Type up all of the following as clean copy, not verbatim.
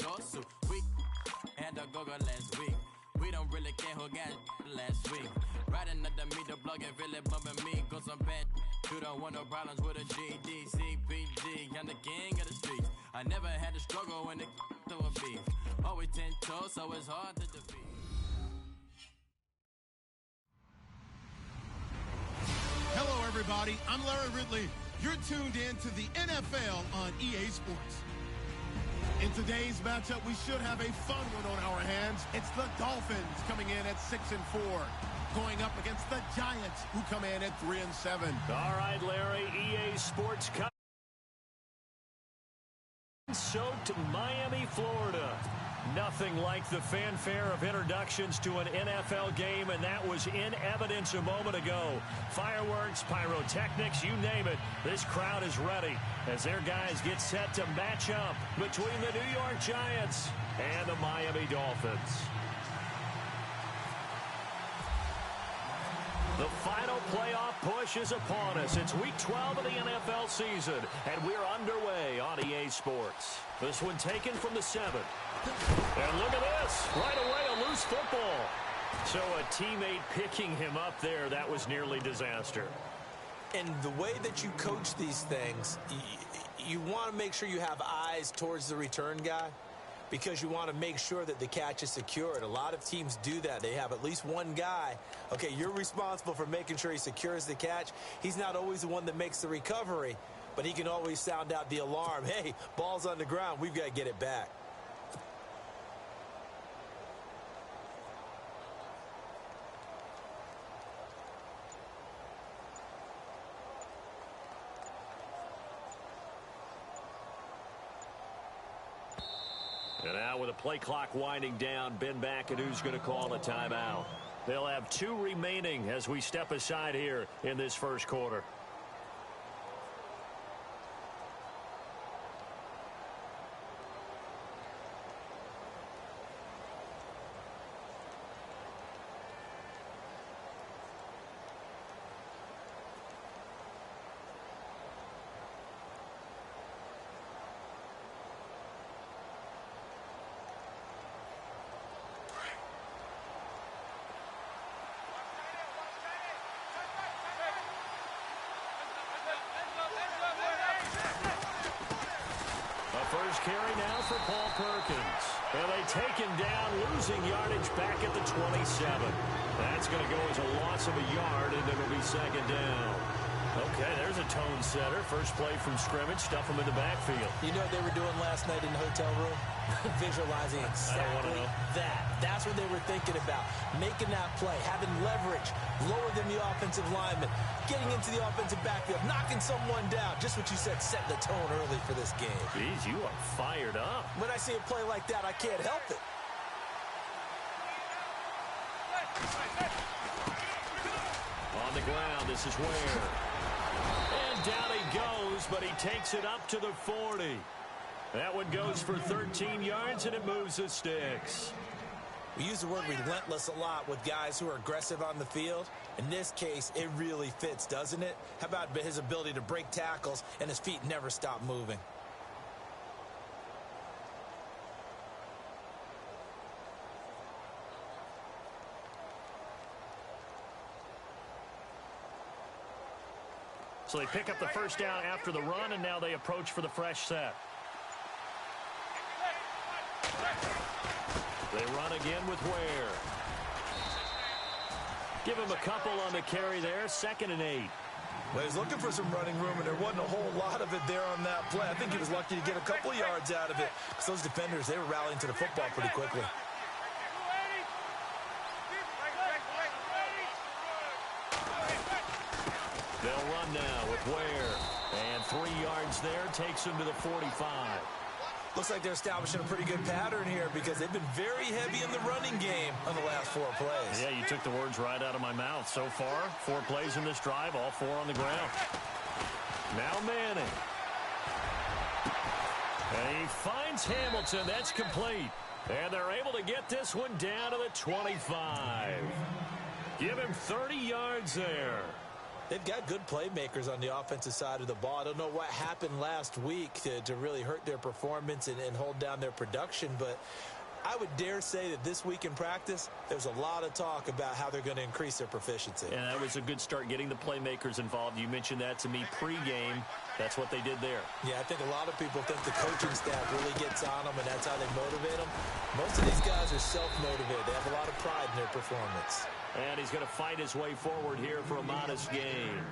lawsuit. We had a go-go last week. We don't really care who got last week. Riding under me, the blog and really bumping me. Cause I'm bad. You don't want no problems with a GD, CPG. I'm the king of the streets. I never had to struggle when it to a beef. Always 10 toes, so it's hard to defeat. Hello, everybody. I'm Larry Ridley. You're tuned in to the NFL on EA Sports. In today's matchup, we should have a fun one on our hands. It's the Dolphins coming in at 6-4, going up against the Giants, who come in at 3-7. All right, Larry, EA Sports so to Miami, Florida. Nothing like the fanfare of introductions to an NFL game, and that was in evidence a moment ago. Fireworks, pyrotechnics, you name it. This crowd is ready as their guys get set to match up between the New York Giants and the Miami Dolphins. The final playoff push is upon us. It's week 12 of the NFL season, and we're underway on EA Sports. This one taken from the 7. And look at this. Right away, a loose football. So a teammate picking him up there, that was nearly disaster. And the way that you coach these things, you want to make sure you have eyes towards the return guy, because you want to make sure that the catch is secured. A lot of teams do that. They have at least one guy. Okay, you're responsible for making sure he secures the catch. He's not always the one that makes the recovery, but he can always sound out the alarm. Hey, ball's on the ground. We've got to get it back. And now with the play clock winding down, Ben back, and who's going to call a timeout? They'll have 2 remaining as we step aside here in this first quarter. First carry now for Paul Perkins. And they take him down, losing yardage back at the 27. That's going to go as a loss of a yard, and it'll be second down. Okay, there's a tone setter. First play from scrimmage, stuff him in the backfield. You know what they were doing last night in the hotel room? Visualizing exactly that. That's what they were thinking about. Making that play, having leverage, lower than the offensive lineman, getting into the offensive backfield, knocking someone down. Just what you said, set the tone early for this game. Jeez, you are fired up. When I see a play like that, I can't help it. On the ground, this is Ware. And down he goes, but he takes it up to the 40. That one goes for 13 yards, and it moves the sticks. We use the word relentless a lot with guys who are aggressive on the field. In this case, it really fits, doesn't it? How about his ability to break tackles and his feet never stop moving? So they pick up the first down after the run, and now they approach for the fresh set. They run again with Ware. Give him a couple on the carry there, 2nd and 8. Well, he's looking for some running room, and there wasn't a whole lot of it there on that play. I think he was lucky to get a couple of yards out of it, because those defenders, they were rallying to the football pretty quickly. They'll run now with Ware. And 3 yards there takes him to the 45. Looks like they're establishing a pretty good pattern here, because they've been very heavy in the running game on the last 4 plays. Yeah, you took the words right out of my mouth. So far, 4 plays in this drive, all 4 on the ground. Now Manning. And he finds Hamilton. That's complete. And they're able to get this one down to the 25. Give him 30 yards there. They've got good playmakers on the offensive side of the ball. I don't know what happened last week to really hurt their performance and hold down their production, but I would dare say that this week in practice, there's a lot of talk about how they're going to increase their proficiency. And that was a good start getting the playmakers involved. You mentioned that to me pregame. That's what they did there. Yeah, I think a lot of people think the coaching staff really gets on them, and that's how they motivate them. Most of these guys are self-motivated. They have a lot of pride in their performance. And he's going to fight his way forward here for a modest gain.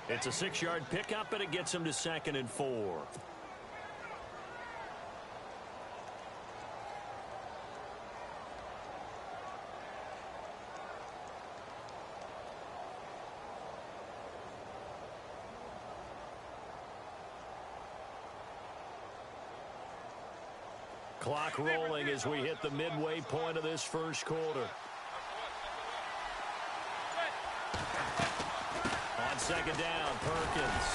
It's a 6-yard pickup, and it gets him to 2nd and 4. Clock rolling as we hit the midway point of this first quarter. On 2nd down, Perkins.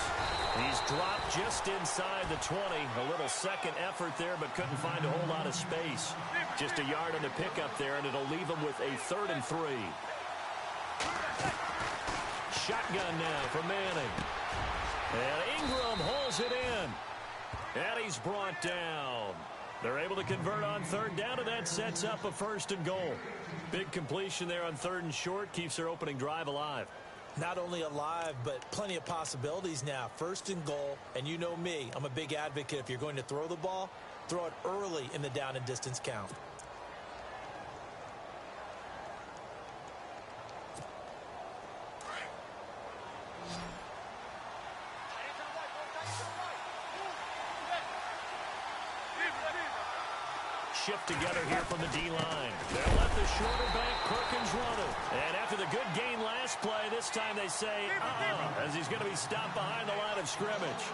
He's dropped just inside the 20. A little second effort there, but couldn't find a whole lot of space. Just a yard on the pickup there, and it'll leave him with a 3rd and 3. Shotgun now for Manning. And Ingram hauls it in. And he's brought down. They're able to convert on 3rd down, and that sets up a 1st and goal. Big completion there on 3rd and short. Keeps their opening drive alive. Not only alive, but plenty of possibilities now. 1st and goal, and you know me, I'm a big advocate. If you're going to throw the ball, throw it early in the down and distance count. Shift together here from the D-line. They'll let the shorter back, Perkins, run it. And after the good gain last play, this time they say, as he's going to be stopped behind the line of scrimmage.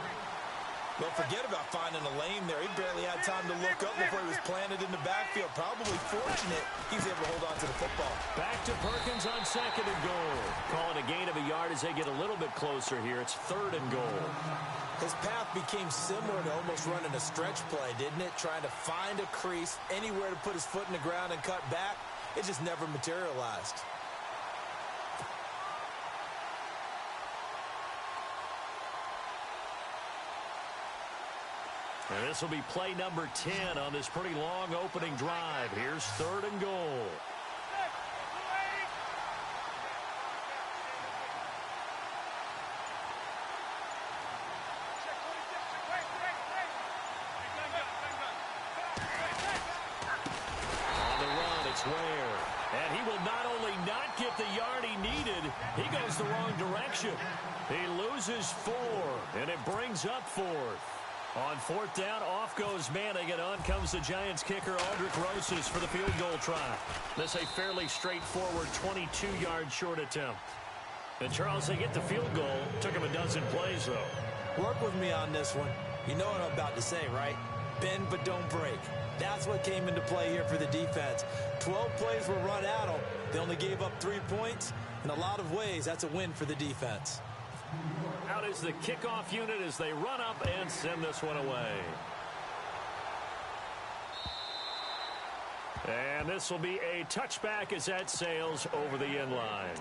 Well, forget about finding a lane there. He barely had time to look up before he was planted in the backfield. Probably fortunate he's able to hold on to the football. Back to Perkins on 2nd and goal. Call it a gain of a yard as they get a little bit closer here. It's 3rd and goal. His path became similar to almost running a stretch play, didn't it? Trying to find a crease, anywhere to put his foot in the ground and cut back. It just never materialized. And this will be play number 10 on this pretty long opening drive. Here's 3rd and goal. And he will not only not get the yard he needed, he goes the wrong direction. He loses 4, and it brings up 4th. On 4th down, off goes Manning, and on comes the Giants kicker, Aldrich Rosas, for the field goal try. This a fairly straightforward 22-yard short attempt. And, Charles, they get the field goal. Took him a dozen plays, though. Work with me on this one. You know what I'm about to say, right? Bend but don't break. That's what came into play here for the defense. 12 plays were run at them. They only gave up 3 points. In a lot of ways, that's a win for the defense. Out is the kickoff unit as they run up and send this one away. And this will be a touchback as that sails over the end line.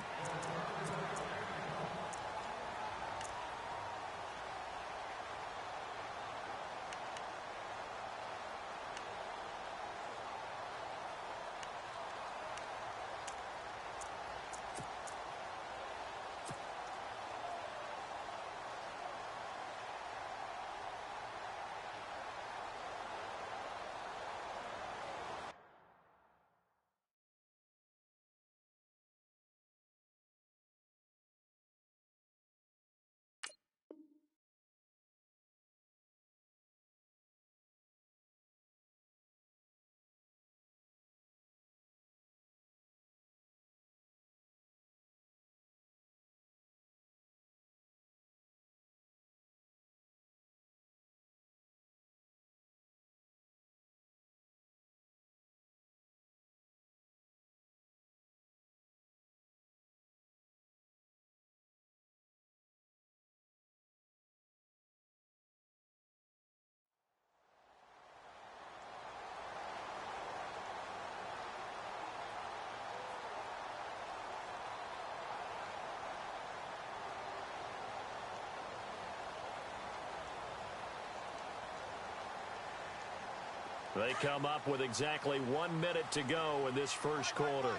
They come up with exactly 1 minute to go in this first quarter.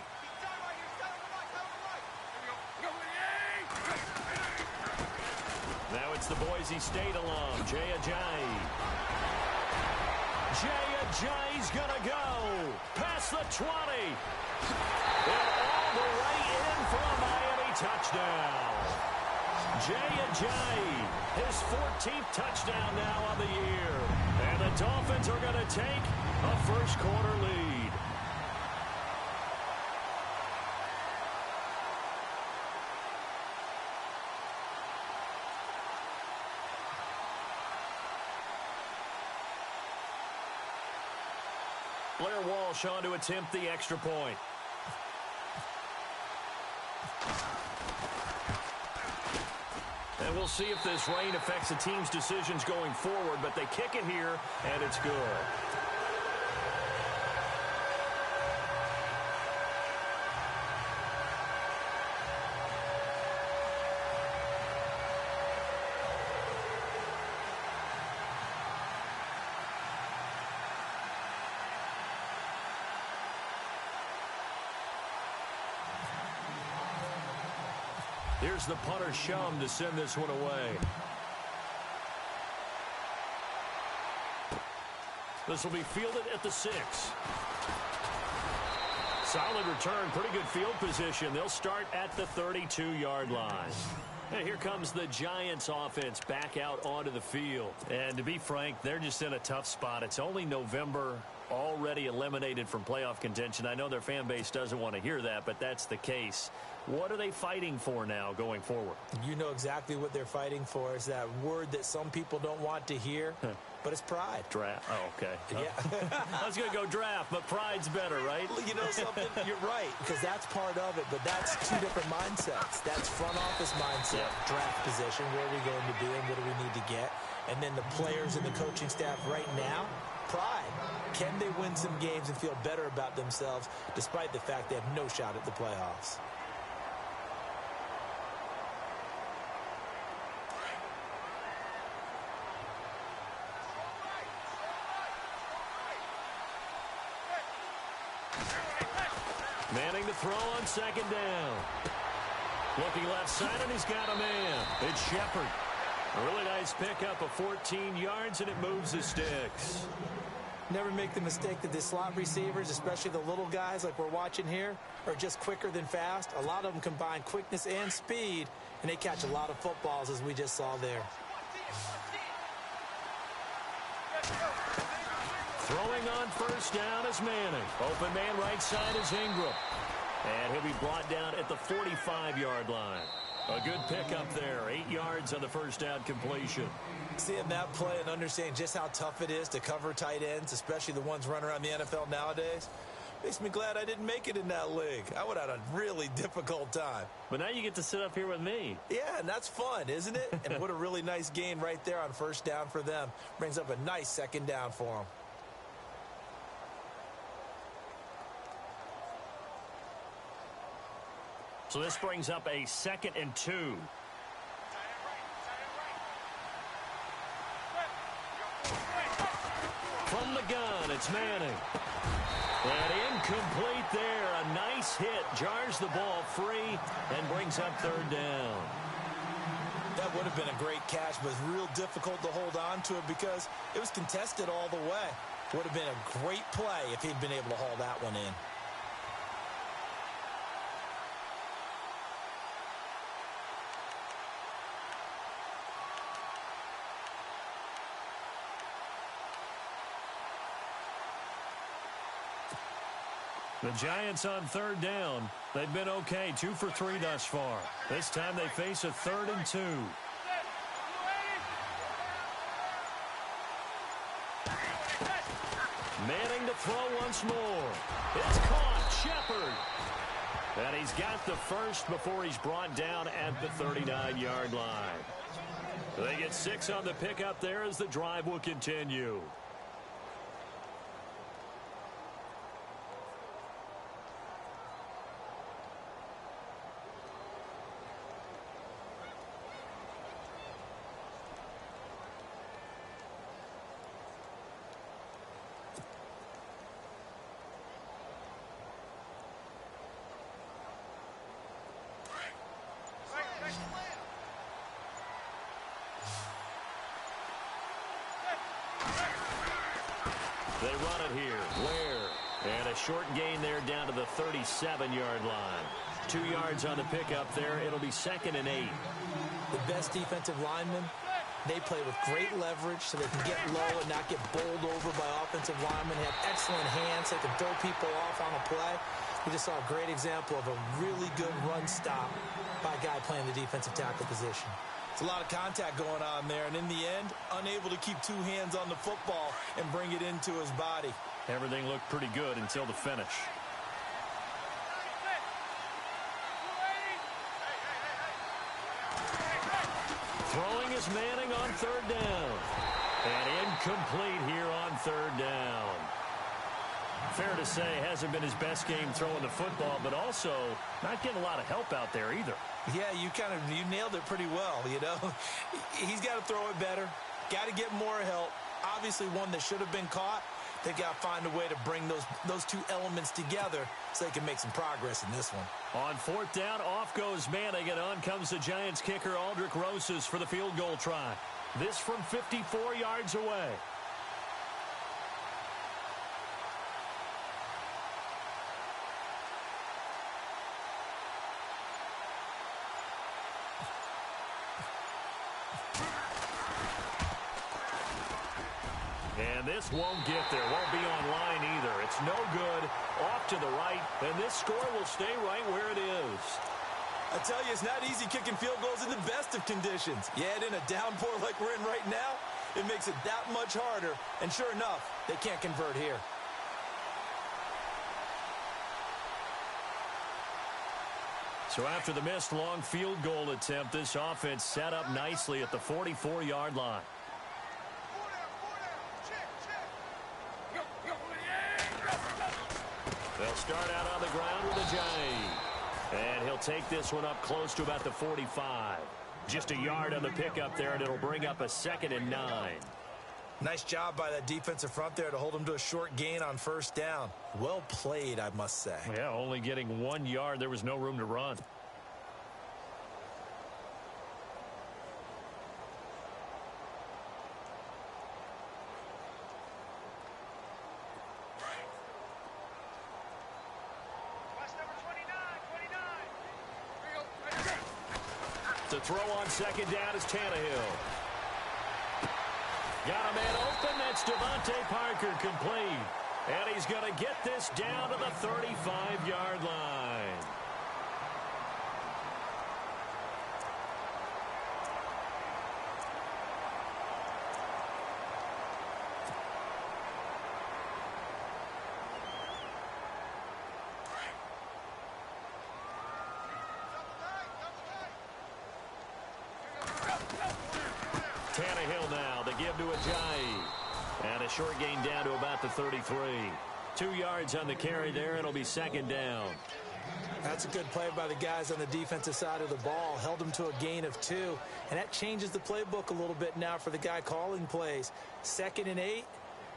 Now it's the Boise State alum, Jay Ajayi. Jay Ajayi's going to go past the 20. And all the way in for a Miami touchdown. Jay Ajayi, his 14th touchdown now on the year. And the Dolphins are going to take a first quarter lead. Blair Walsh on to attempt the extra point. And we'll see if this rain affects the team's decisions going forward, but they kick it here, and it's good. Here's the punter Shum to send this one away. This will be fielded at the 6. Solid return, pretty good field position. They'll start at the 32-yard line. And here comes the Giants offense back out onto the field. And to be frank, they're just in a tough spot. It's only November, already eliminated from playoff contention. I know their fan base doesn't want to hear that, but that's the case. What are they fighting for now going forward? You know exactly what they're fighting for. Is that word that some people don't want to hear, but it's pride. Draft. Oh, okay. Yeah. I was going to go draft, but pride's better, right? You know something? You're right, because that's part of it, but that's two different mindsets. That's front office mindset, draft position, where are we going to be and what do we need to get? And then the players and the coaching staff right now, pride. Can they win some games and feel better about themselves despite the fact they have no shot at the playoffs? Manning to throw on second down. Looking left side, and he's got a man. It's Shepard. A really nice pickup of 14 yards, and it moves the sticks. Never make the mistake that the slot receivers, especially the little guys like we're watching here, are just quicker than fast. A lot of them combine quickness and speed, and they catch a lot of footballs, as we just saw there. Throwing on first down is Manning. Open man right side is Ingram. And he'll be brought down at the 45-yard line. A good pickup there. 8 yards on the first down completion. Seeing that play and understanding just how tough it is to cover tight ends, especially the ones running around the NFL nowadays, makes me glad I didn't make it in that league. I would have had a really difficult time. But now you get to sit up here with me. Yeah, and that's fun, isn't it? And what a really nice gain right there on first down for them. Brings up a nice second down for them. So this brings up a 2nd and 2. From the gun, it's Manning. And incomplete there. A nice hit. Jars the ball free and brings up third down. That would have been a great catch, but it's real difficult to hold on to it because it was contested all the way. Would have been a great play if he'd been able to haul that one in. The Giants on third down. They've been okay, 2 for 3 thus far. This time they face a 3rd and 2. Manning to throw once more. It's caught. Shepard. And he's got the first before he's brought down at the 39-yard line. They get 6 on the pickup there as the drive will continue. They run it here. Ware. And a short gain there down to the 37-yard line. 2 yards on the pickup there. It'll be 2nd and 8. The best defensive linemen, they play with great leverage so they can get low and not get bowled over by offensive linemen. They have excellent hands. They can throw people off on a play. We just saw a great example of a really good run stop by a guy playing the defensive tackle position. It's a lot of contact going on there, and in the end, unable to keep 2 hands on the football and bring it into his body. Everything looked pretty good until the finish. Throwing is Manning on 3rd down. And incomplete here on 3rd down. Fair to say, hasn't been his best game throwing the football, but also not getting a lot of help out there either. Yeah, you nailed it pretty well, you know. He's got to throw it better. Got to get more help. Obviously one that should have been caught. They've got to find a way to bring those 2 elements together so they can make some progress in this one. On 4th down, off goes Manning, and on comes the Giants kicker, Aldrich Rosas, for the field goal try. This from 54 yards away. And this won't get there. Won't be online either. It's no good. Off to the right. And this score will stay right where it is. I tell you, it's not easy kicking field goals in the best of conditions. You add in a downpour like we're in right now, it makes it that much harder. And sure enough, they can't convert here. So after the missed long field goal attempt, this offense set up nicely at the 44-yard line. They'll start out on the ground with a J. And he'll take this one up close to about the 45. Just a yard on the pickup there, and it'll bring up a 2nd and 9. Nice job by that defensive front there to hold him to a short gain on 1st down. Well played, I must say. Yeah, only getting 1 yard. There was no room to run. To throw on 2nd down is Tannehill. Got a man open. That's Devontae Parker, complete. And he's going to get this down to the 35-yard line. Tannehill now, they give to Ajayi. And a short gain down to about the 33. 2 yards on the carry there. It'll be 2nd down. That's a good play by the guys on the defensive side of the ball. Held them to a gain of 2. And that changes the playbook a little bit now for the guy calling plays. 2nd and 8.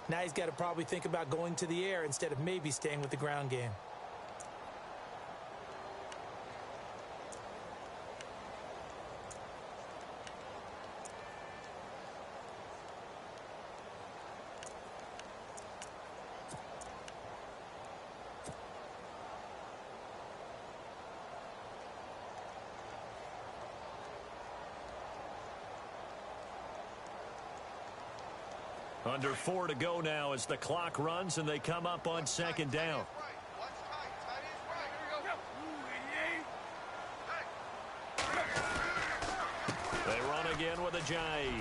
Now he's got to probably think about going to the air instead of maybe staying with the ground game. Under 4 to go now as the clock runs and they come up on 2nd down. They run again with Ajayi.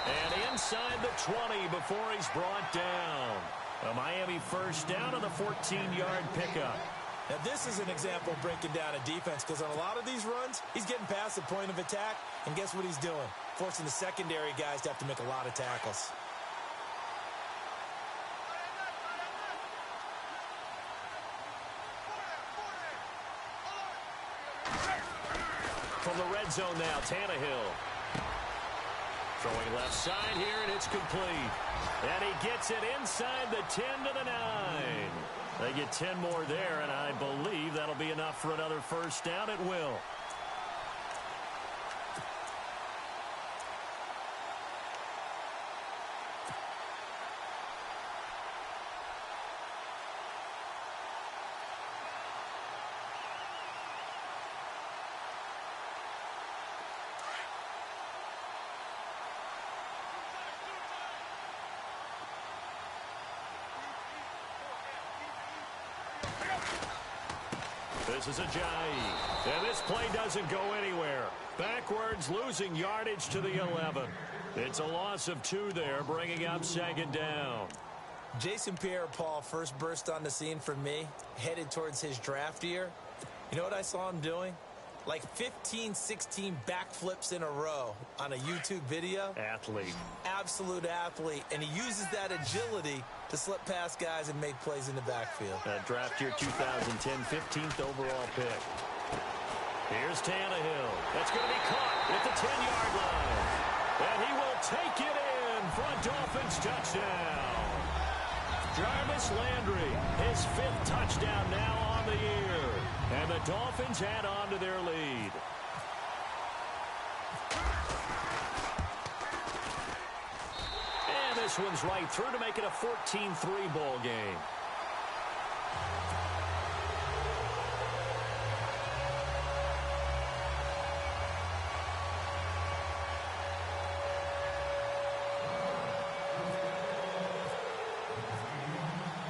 And inside the 20 before he's brought down. A Miami 1st down on the 14-yard pickup. Now, this is an example of breaking down a defense, because on a lot of these runs, he's getting past the point of attack, and guess what he's doing? Forcing the secondary guys to have to make a lot of tackles. From the red zone now, Tannehill. Throwing left side here, and it's complete. And he gets it inside the 10 to the 9. They get 10 more there, and I believe that'll be enough for another 1st down. It will. This is Ajayi. And this play doesn't go anywhere. Backwards, losing yardage to the 11. It's a loss of 2 there, bringing up second down. Jason Pierre-Paul first burst on the scene for me, headed towards his draft year. You know what I saw him doing? Like 15, 16 backflips in a row on a YouTube video. Athlete. Absolute athlete. And he uses that agility to slip past guys and make plays in the backfield. Draft year 2010, 15th overall pick. Here's Tannehill. That's going to be caught at the 10-yard line. And he will take it in for a Dolphins touchdown. Jarvis Landry, his 5th touchdown now on the year. And the Dolphins add on to their lead. And this one's right through to make it a 14-3 ball game.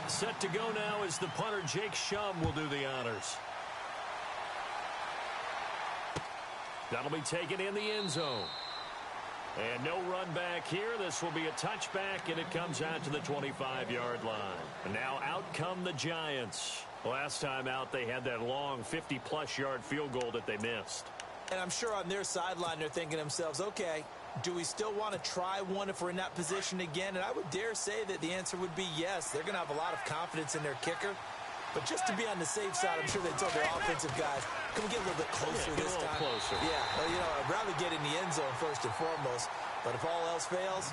Set to go now as the punter Jake Shum will do the honors. That'll be taken in the end zone. And no run back here. This will be a touchback, and it comes out to the 25-yard line. And now out come the Giants. Last time out, they had that long 50-plus yard field goal that they missed. And I'm sure on their sideline they're thinking to themselves, okay, do we still want to try one if we're in that position again? And I would dare say that the answer would be yes. They're going to have a lot of confidence in their kicker. But just to be on the safe side, I'm sure they told their offensive guys, can we get a little bit closer this time? Closer. Yeah, well, you know, I'd rather get in the end zone first and foremost. But if all else fails,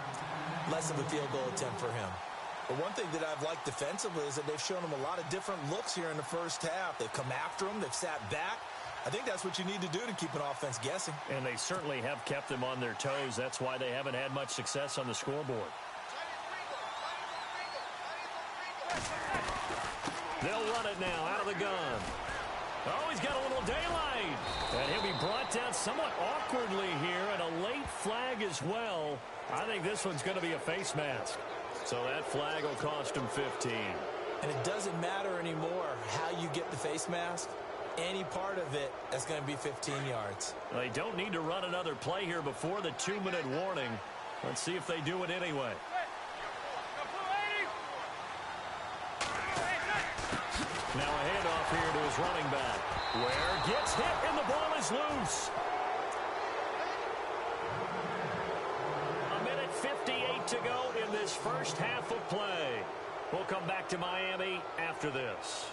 less of a field goal attempt for him. But one thing that I've liked defensively is that they've shown him a lot of different looks here in the first half. They've come after him. They've sat back. I think that's what you need to do to keep an offense guessing. And they certainly have kept them on their toes. That's why they haven't had much success on the scoreboard. They'll run it now out of the gun. Oh, he's got a little daylight. And he'll be brought down somewhat awkwardly here, and a late flag as well. I think this one's going to be a face mask. So that flag will cost him 15. And it doesn't matter anymore how you get the face mask. Any part of it, that's going to be 15 yards. Well, they don't need to run another play here before the 2-minute warning. Let's see if they do it anyway. Now a handoff here to his running back. Ware gets hit and the ball is loose. A minute 58 to go in this first half of play. We'll come back to Miami after this.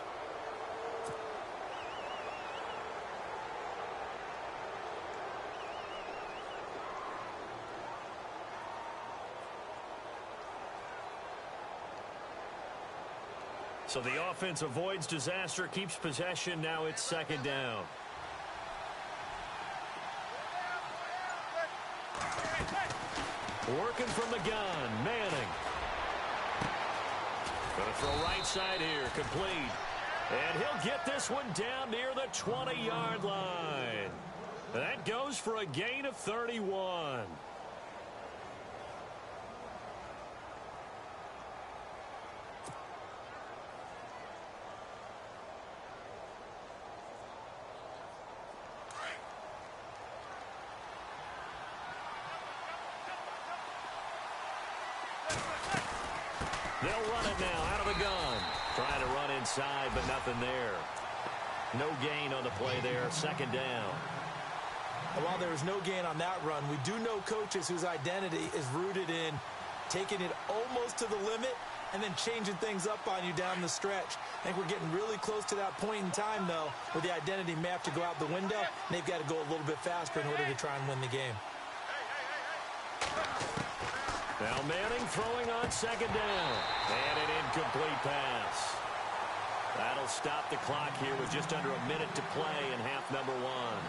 So the offense avoids disaster, keeps possession. Now it's second down. Working from the gun, Manning. Going to throw right side here, complete. And he'll get this one down near the 20-yard line. That goes for a gain of 31. They'll run it now out of the gun. Trying to run inside, but nothing there. No gain on the play there. Second down. While there was no gain on that run, we do know coaches whose identity is rooted in taking it almost to the limit and then changing things up on you down the stretch. I think we're getting really close to that point in time, though, where the identity may have to go out the window, and they've got to go a little bit faster in order to try and win the game. Now Manning throwing on second down. And an incomplete pass. That'll stop the clock here with just under a minute to play in half number one.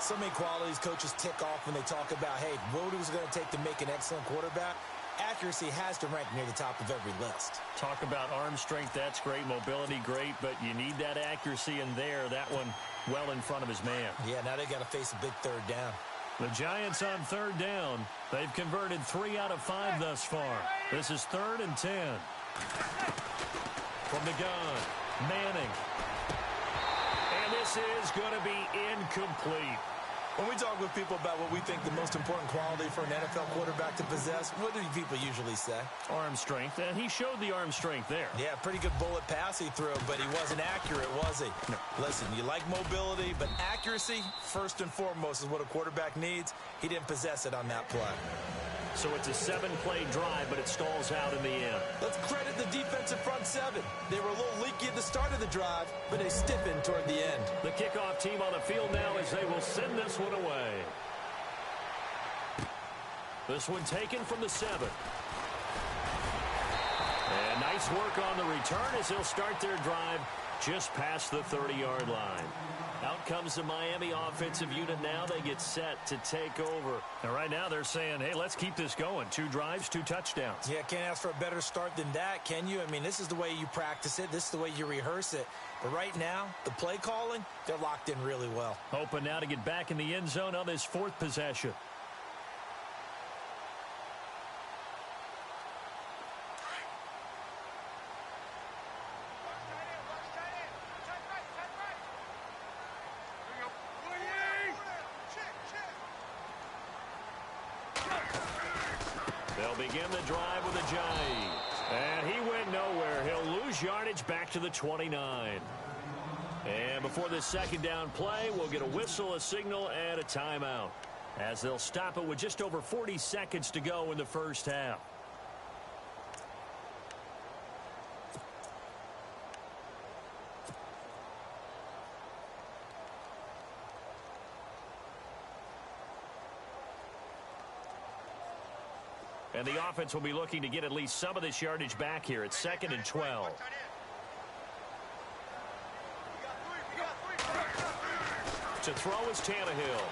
So many qualities coaches tick off when they talk about, hey, what is it going to take to make an excellent quarterback? Accuracy has to rank near the top of every list. Talk about arm strength, that's great. Mobility, great. But you need that accuracy in there. That one well in front of his man. Yeah, now they got to face a big third down. The Giants on third down. They've converted 3 out of 5 thus far. This is 3rd and 10. From the gun, Manning. this is going to be incomplete. When we talk with people about what we think the most important quality for an NFL quarterback to possess, what do people usually say? Arm strength, and he showed the arm strength there. Yeah, pretty good bullet pass he threw, but he wasn't accurate, was he? No. Listen, you like mobility, but accuracy, first and foremost, is what a quarterback needs. He didn't possess it on that play. So it's a 7-play drive, but it stalls out in the end. Let's credit the defensive front seven. They were a little leaky at the start of the drive, but they stiffened toward the end. The kickoff team on the field now as they will send this one away. This one taken from the 7. And nice work on the return as they'll start their drive just past the 30-yard line. Out comes the Miami offensive unit now. They get set to take over. And right now they're saying, hey, let's keep this going. 2 drives, 2 touchdowns. Yeah, can't ask for a better start than that, can you? I mean, this is the way you practice it. This is the way you rehearse it. But right now, the play calling, they're locked in really well. Hoping now to get back in the end zone on this 4th possession. They'll begin the drive with a jive. And he went nowhere. He'll lose yardage back to the 29. And before this second down play, we'll get a whistle, a signal, and a timeout, as they'll stop it with just over 40 seconds to go in the first half. And the offense will be looking to get at least some of this yardage back here. It's 2nd and 12. To throw is Tannehill.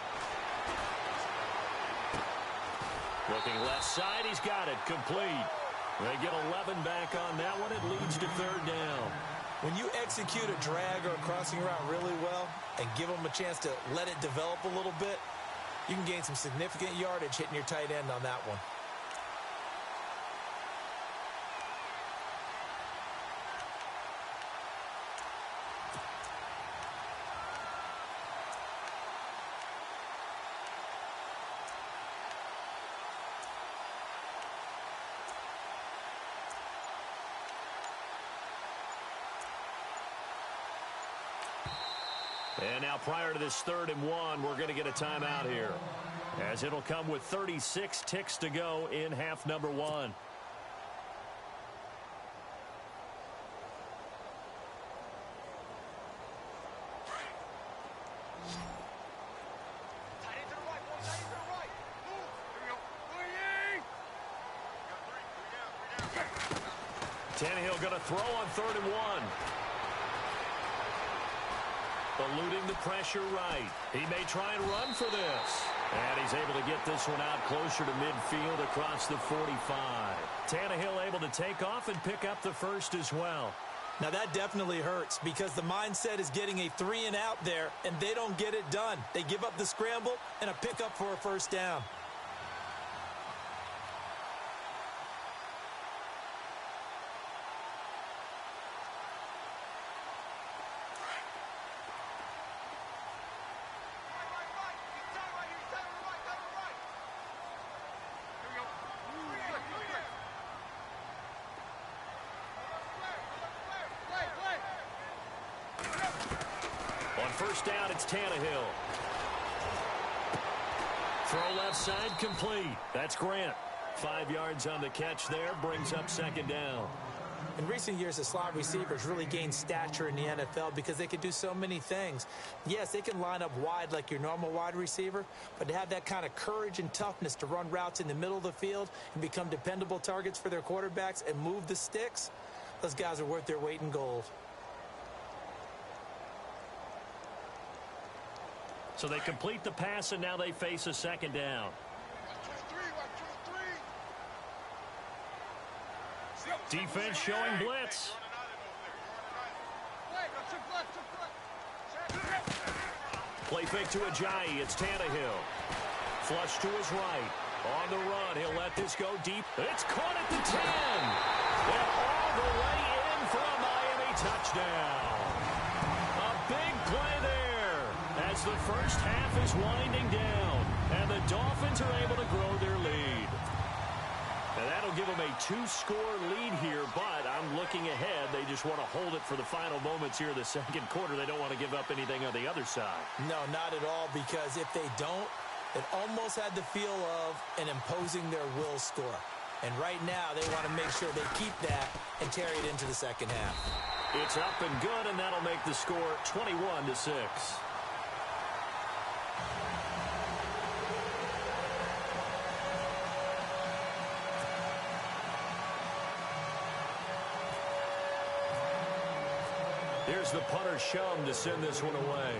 Looking left side, he's got it. Complete. They get 11 back on that one. It leads to 3rd down. When you execute a drag or a crossing route really well and give them a chance to let it develop a little bit, you can gain some significant yardage hitting your tight end on that one. And now prior to this 3rd and 1, we're going to get a timeout here, as it'll come with 36 ticks to go in half number 1. Tannehill going to throw on 3rd and 1. Eluding the pressure right. He may try and run for this. And he's able to get this one out closer to midfield across the 45. Tannehill able to take off and pick up the first as well. Now that definitely hurts because the mindset is getting a 3 and out there, and they don't get it done. They give up the scramble and a pickup for a first down. First down, it's Tannehill. Throw left side, complete. That's Grant. 5 yards on the catch there, brings up 2nd down. In recent years, the slot receivers really gained stature in the NFL because they can do so many things. Yes, they can line up wide like your normal wide receiver, but to have that kind of courage and toughness to run routes in the middle of the field and become dependable targets for their quarterbacks and move the sticks, those guys are worth their weight in gold. So they complete the pass, and now they face a 2nd down. Defense showing blitz. Play fake to Ajayi. It's Tannehill. Flush to his right. On the run, he'll let this go deep. It's caught at the 10. And all the way in for a Miami touchdown. A big play there. as the first half is winding down, and the Dolphins are able to grow their lead. And that'll give them a 2-score lead here, but I'm looking ahead. They just want to hold it for the final moments here in the second quarter. They don't want to give up anything on the other side. No, not at all, because if they don't, it almost had the feel of an imposing their will score. And right now, they want to make sure they keep that and carry it into the second half. It's up and good, and that'll make the score 21-6. Here's the punter Shum to send this one away.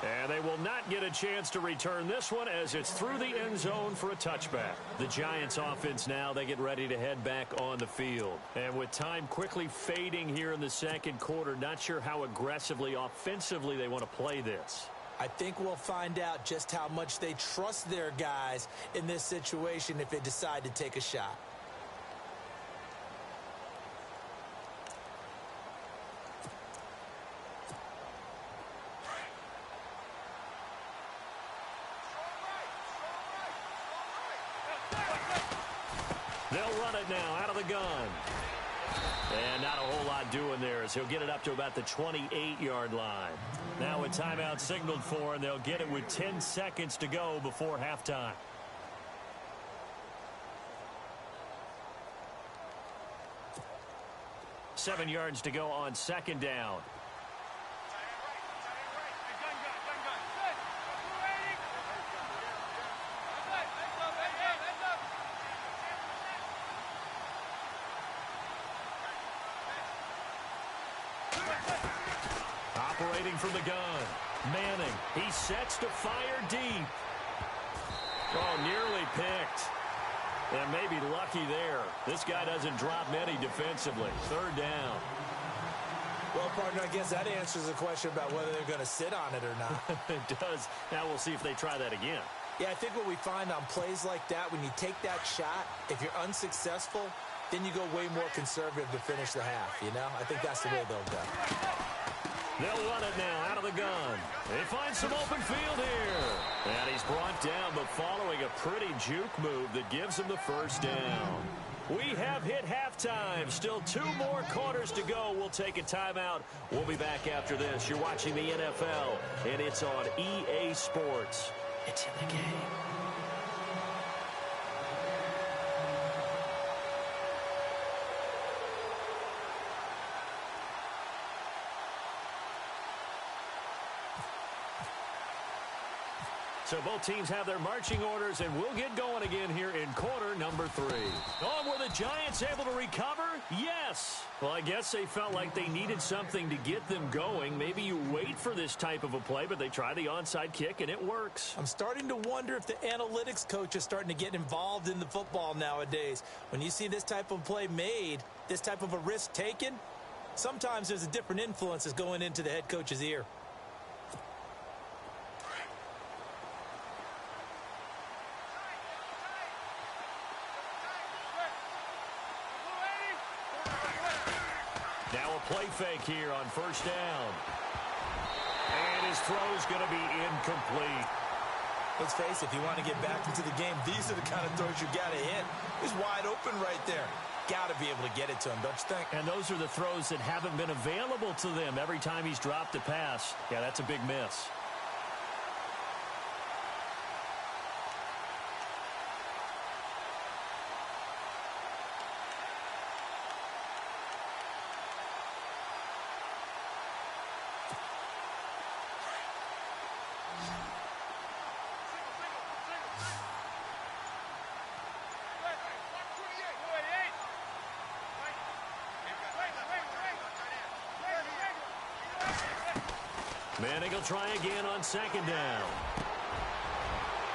And they will not get a chance to return this one as it's through the end zone for a touchback. The Giants offense now, they get ready to head back on the field. And with time quickly fading here in the second quarter, not sure how aggressively, offensively they want to play this. I think we'll find out just how much they trust their guys in this situation if they decide to take a shot. They'll run it now out of the gun. And not a whole lot doing there as he'll get it up to about the 28-yard line. Now a timeout signaled for, and they'll get it with 10 seconds to go before halftime. Seven yards to go on second down. Operating from the gun. Manning. He sets to fire deep. Oh, nearly picked. And maybe lucky there. This guy doesn't drop many defensively. Third down. Well, partner, I guess that answers the question about whether they're going to sit on it or not. It does. Now we'll see if they try that again. Yeah, I think what we find on plays like that, when you take that shot, if you're unsuccessful, then you go way more conservative to finish the half, you know? I think that's the way they'll go. They'll run it now out of the gun. They find some open field here. And he's brought down, but following a pretty juke move that gives him the first down. We have hit halftime. Still 2 more quarters to go. We'll take a timeout. We'll be back after this. You're watching the NFL, and it's on EA Sports. It's in the game. So both teams have their marching orders, and we'll get going again here in quarter number 3. Oh, were the Giants able to recover? Yes. Well, I guess they felt like they needed something to get them going. Maybe you wait for this type of a play, but they try the onside kick, and it works. I'm starting to wonder if the analytics coach is starting to get involved in the football nowadays. When you see this type of play made, this type of a risk taken, sometimes there's a different influence that's going into the head coach's ear. Now a play fake here on first down. And his throw's going to be incomplete. Let's face it, if you want to get back into the game, these are the kind of throws you got to hit. He's wide open right there. Got to be able to get it to him, don't you think? And those are the throws that haven't been available to them every time he's dropped a pass. Yeah, that's a big miss. Manning will try again on second down.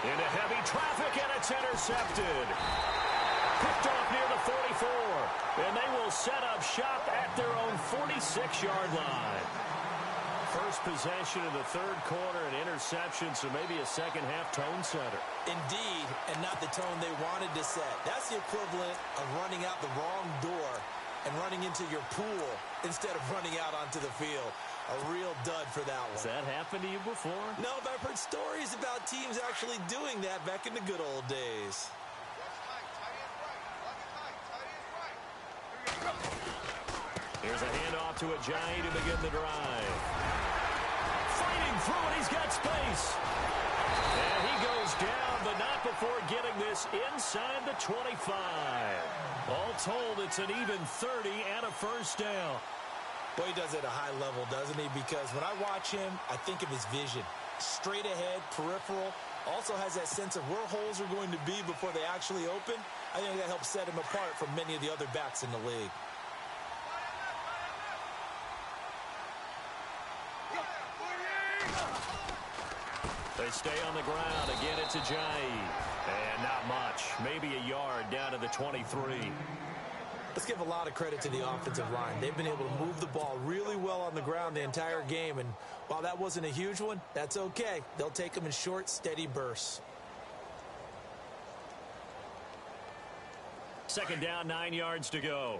Into heavy traffic, and it's intercepted. Picked off near the 44. And they will set up shop at their own 46-yard line. First possession of the third quarter, an interception, so maybe a second-half tone setter. Indeed, and not the tone they wanted to set. That's the equivalent of running out the wrong door and running into your pool instead of running out onto the field. A real dud for that one. Has that happened to you before? No, but I've heard stories about teams actually doing that back in the good old days. Here's a handoff to Ajayi to begin the drive. Fighting through it, he's got space. And he goes down, but not before getting this inside the 25. All told, it's an even 30 and a first down. Well, he does it at a high level, doesn't he? Because when I watch him, I think of his vision. Straight ahead, peripheral. Also has that sense of where holes are going to be before they actually open. I think that helps set him apart from many of the other backs in the league. They stay on the ground. Again, it's Ajayi. And not much. Maybe a yard down to the 23. Let's give a lot of credit to the offensive line. They've been able to move the ball really well on the ground the entire game. And while that wasn't a huge one, that's okay. They'll take them in short, steady bursts. Second down, 9 yards to go.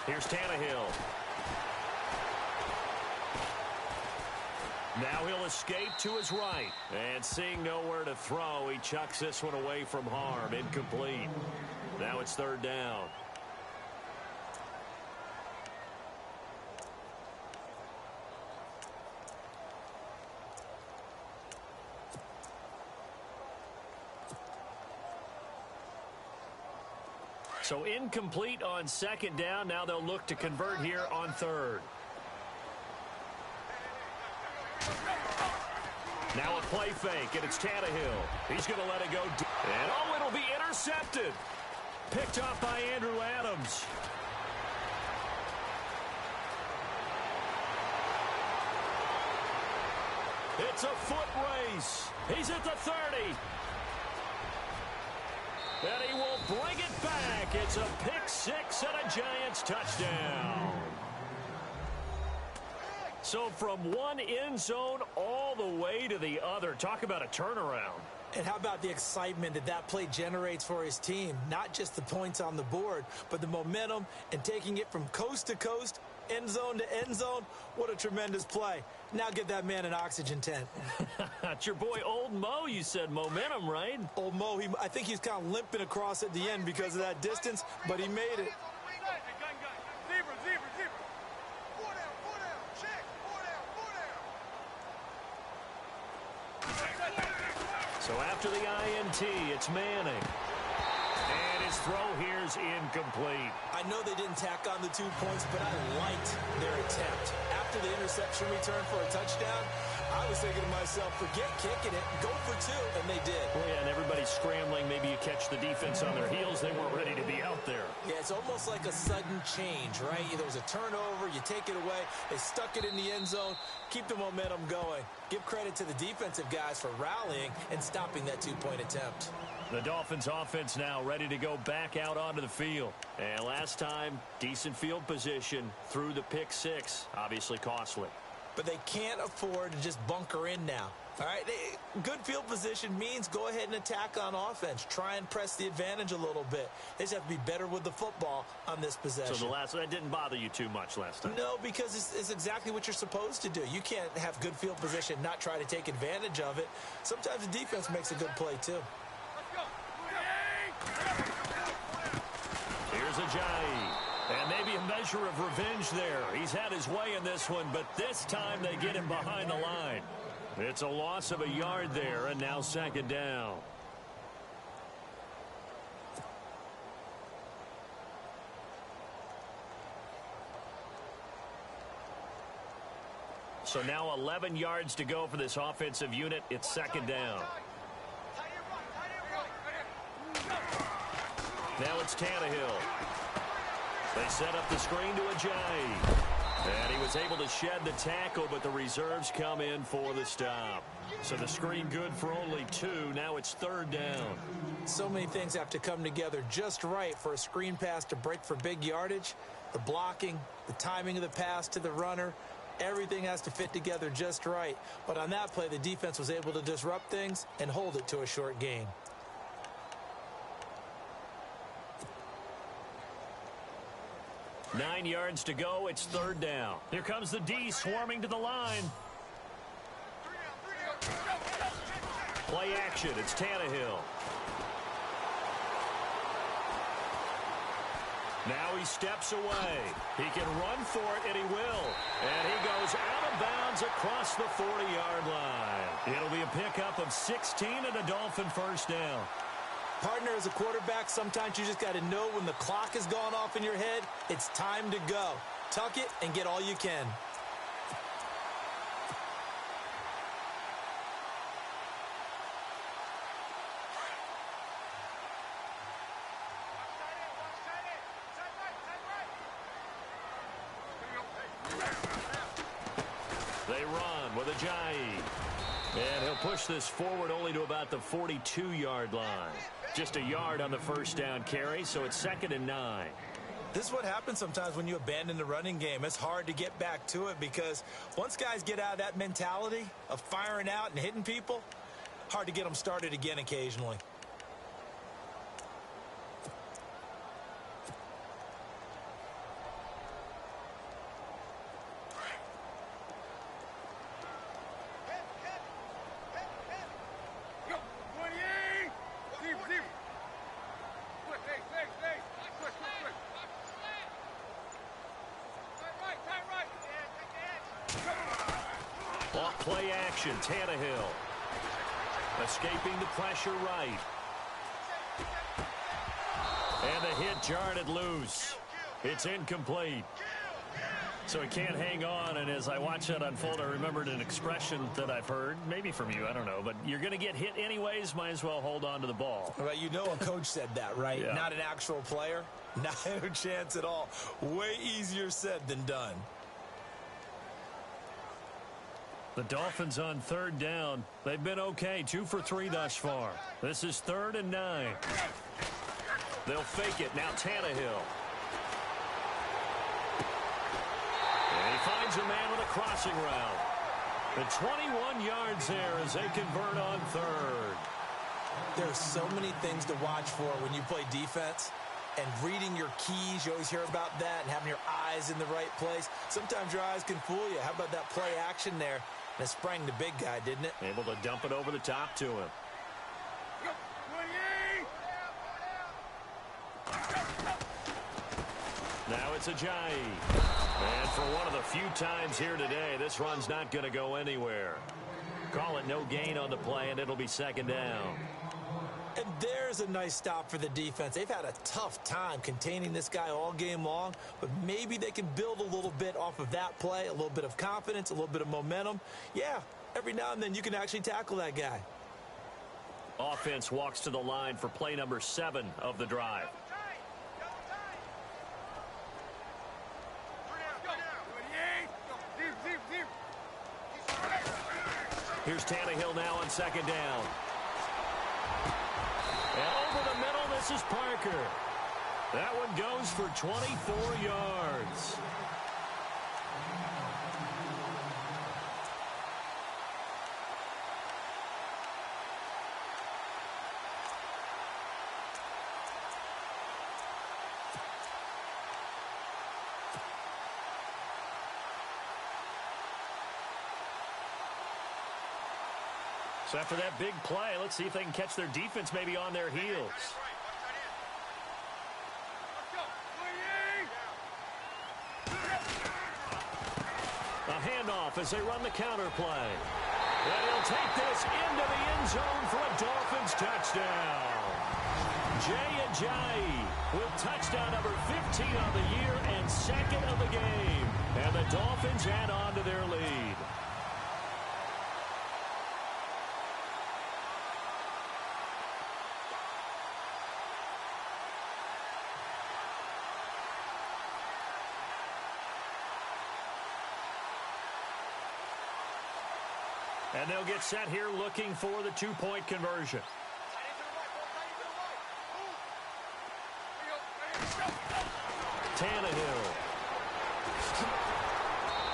Here's Tannehill. Now he'll escape to his right. And seeing nowhere to throw, he chucks this one away from harm. Incomplete. Now it's third down. So incomplete on second down. Now they'll look to convert here on third. Now a play fake, and it's Tannehill. He's going to let it go. And oh, it'll be intercepted. Picked off by Andrew Adams. It's a foot race. He's at the 30. And he will bring it back. It's a pick six and a Giants touchdown. So from one end zone all the way to the other. Talk about a turnaround. And how about the excitement that that play generates for his team? Not just the points on the board, but the momentum and taking it from coast to coast, end zone to end zone. What a tremendous play. Now get that man an oxygen tent. It's your boy Old Mo, you said. Momentum, right? Old Mo, I think he's kind of limping across at the end because of that distance, but he made it. So after the INT, it's Manning. And his throw here's incomplete. I know they didn't tack on the 2 points, but I liked their attempt. After the interception return for a touchdown, I was thinking to myself, forget kicking it, go for 2, and they did. Well, yeah, and everybody's scrambling. Maybe you catch the defense on their heels. They weren't ready to be out there. Yeah, it's almost like a sudden change, right? There was a turnover, you take it away, they stuck it in the end zone, keep the momentum going. Give credit to the defensive guys for rallying and stopping that 2-point attempt. The Dolphins offense now ready to go back out onto the field. And last time, decent field position through the pick six. Obviously costly. But they can't afford to just bunker in now. All right, good field position means go ahead and attack on offense. Try and press the advantage a little bit. They just have to be better with the football on this possession. So that didn't bother you too much last time? No, because it's exactly what you're supposed to do. You can't have good field position, not try to take advantage of it. Sometimes the defense makes a good play, too. Here's Ajayi. And maybe a measure of revenge there. He's had his way in this one, but this time they get him behind the line. It's a loss of a yard there, and now second down. So now 11 yards to go for this offensive unit. It's second down. Now it's Tannehill. They set up the screen to Ajayi. And he was able to shed the tackle, but the reserves come in for the stop. So the screen good for only 2. Now it's third down. So many things have to come together just right for a screen pass to break for big yardage. The blocking, the timing of the pass to the runner, Everything has to fit together just right. But on that play, the defense was able to disrupt things and hold it to a short gain. Nine yards to go. It's third down. Here comes the D swarming to the line. Play action. It's Tannehill. Now he steps away. He can run for it, and he will. And he goes out of bounds across the 40-yard line. It'll be a pickup of 16 and a Dolphin first down. Partner, as a quarterback, sometimes you just got to know when the clock has gone off in your head, it's time to go. Tuck it and get all you can. They run with Ajayi. And he'll push this forward only to about the 42-yard line. Just a yard on the first down carry, so it's 2nd and 9. This is what happens sometimes when you abandon the running game. It's hard to get back to it because once guys get out of that mentality of firing out and hitting people, hard to get them started again occasionally. Off play action, Tannehill. Escaping the pressure right. And the hit jarred it loose. It's incomplete. So he can't hang on, and as I watch that unfold, I remembered an expression that I've heard, maybe from you, I don't know, but you're going to get hit anyways, might as well hold on to the ball. Well, you know a coach said that, right? Yeah. Not an actual player. No chance at all. Way easier said than done. The Dolphins on third down. They've been okay, 2 for 3 thus far. This is 3rd and 9. They'll fake it. Now Tannehill. And he finds a man with a crossing route. The 21 yards there as they convert on third. There's so many things to watch for when you play defense. And reading your keys, you always hear about that, and having your eyes in the right place. Sometimes your eyes can fool you. How about that play action there? And it sprang the big guy, didn't it? Able to dump it over the top to him. Now it's Ajayi. And for one of the few times here today, this run's not going to go anywhere. Call it no gain on the play, and it'll be 2nd down. And there's a nice stop for the defense. They've had a tough time containing this guy all game long, but maybe they can build a little bit off of that play, a little bit of confidence, a little bit of momentum. Yeah, every now and then you can actually tackle that guy. Offense walks to the line for play number 7 of the drive. Here's Tannehill now on 2nd down. And over the middle, this is Parker. That one goes for 24 yards. So after that big play, let's see if they can catch their defense maybe on their heels. A handoff as they run the counter play. And he'll take this into the end zone for a Dolphins touchdown. Jay Ajayi with touchdown number 15 on the year and 2nd of the game. And the Dolphins add on to their lead. And they'll get set here looking for the 2-point conversion. Tannehill.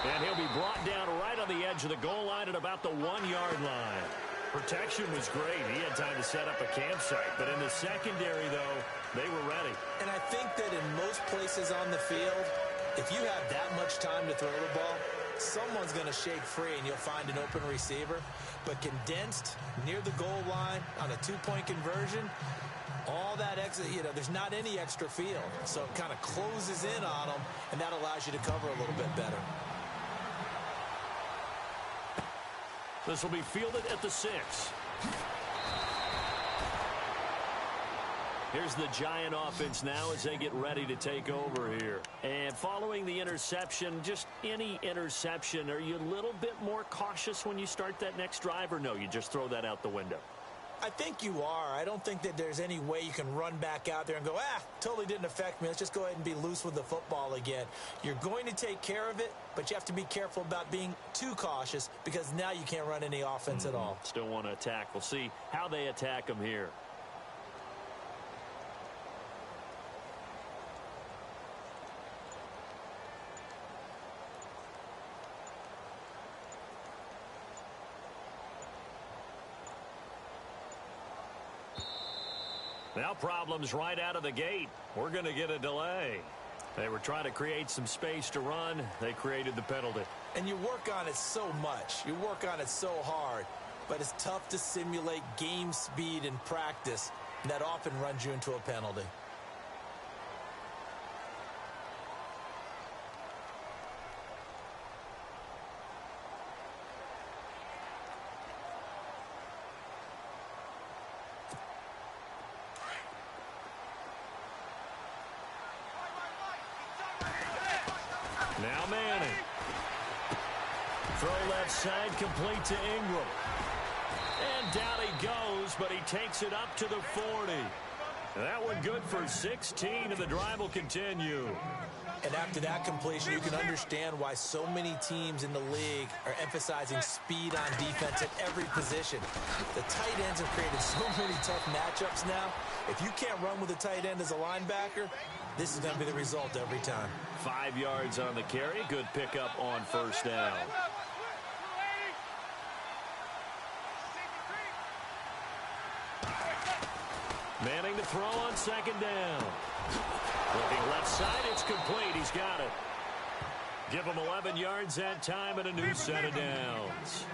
And And he'll be brought down right on the edge of the goal line at about the 1-yard line. Protection was great. He had time to set up a campsite. But in the secondary, though, they were ready. And I think that in most places on the field, if you have that much time to throw the ball, someone's going to shake free and you'll find an open receiver. But condensed near the goal line on a 2-point conversion, all that extra, there's not any extra field. So it kind of closes in on them, and that allows you to cover a little bit better. This will be fielded at the 6. Here's the Giant offense now as they get ready to take over here. And following the interception, just any interception, are you a little bit more cautious when you start that next drive, or no, you just throw that out the window? I think you are. I don't think that there's any way you can run back out there and go, totally didn't affect me. Let's just go ahead and be loose with the football again. You're going to take care of it, but you have to be careful about being too cautious because now you can't run any offense at all. Still want to attack. We'll see how they attack them here. Now problems right out of the gate. We're going to get a delay. They were trying to create some space to run. They created the penalty. And you work on it so much. You work on it so hard. But it's tough to simulate game speed in practice. And that often runs you into a penalty. Now Manning. Throw left side, complete to Ingram. And down he goes, but he takes it up to the 40. That one good for 16, and the drive will continue. And after that completion, you can understand why so many teams in the league are emphasizing speed on defense at every position. The tight ends have created so many tough matchups now. If you can't run with a tight end as a linebacker, this is going to be the result every time. 5 yards on the carry. Good pickup on first down. Manning to throw on second down. Looking left side, it's complete. He's got it. Give him 11 yards that time and a new set of downs.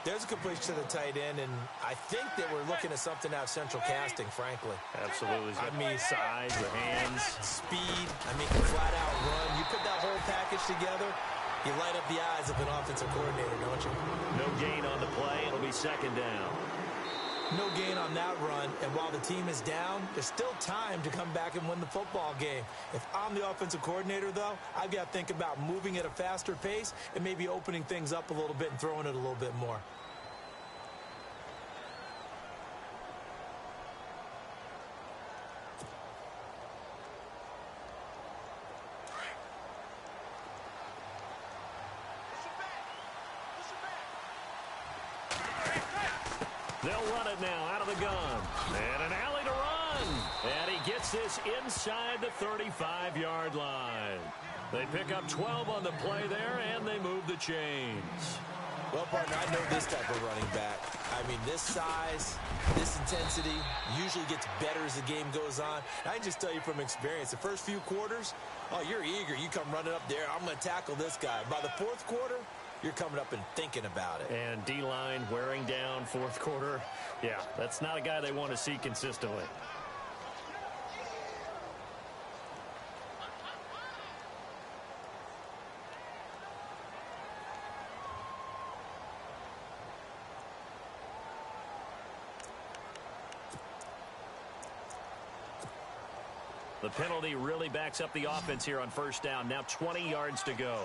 There's a completion to the tight end, and I think that we're looking at something out of central casting, frankly. Absolutely. I mean, size, the hands. Speed, can flat out run. You put that whole package together, you light up the eyes of an offensive coordinator, don't you? No gain on the play. It'll be second down. No gain on that run, and while the team is down, there's still time to come back and win the football game. If I'm the offensive coordinator, though, I've got to think about moving at a faster pace and maybe opening things up a little bit and throwing it a little bit more. They'll run it now out of the gun. And an alley to run. And he gets this inside the 35-yard line. They pick up 12 on the play there, and they move the chains. Well, partner, I know this type of running back. This size, this intensity usually gets better as the game goes on. I can just tell you from experience, the first few quarters, you're eager. You come running up there, I'm going to tackle this guy. By the fourth quarter, you're coming up and thinking about it. And D-line wearing down fourth quarter. Yeah, that's not a guy they want to see consistently. The penalty really backs up the offense here on first down. Now 20 yards to go.